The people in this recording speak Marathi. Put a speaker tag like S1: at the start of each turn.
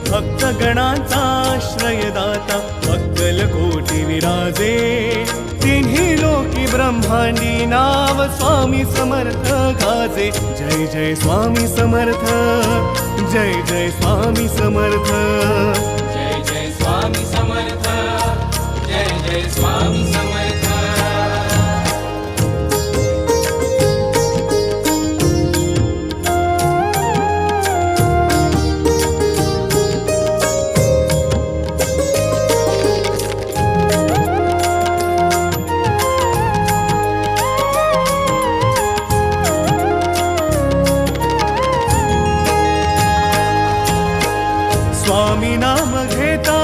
S1: भक्तगणांचा आश्रयदाता अक्कलकोटी विराजे तिन्ही लोकी ब्रह्मांडी नाव स्वामी समर्थ गाजे जय जय स्वामी समर्थ जय जय स्वामी समर्थ
S2: जय जय स्वामी समर्थ जय जय स्वामी समर्थ
S1: स्वामी नाम घेता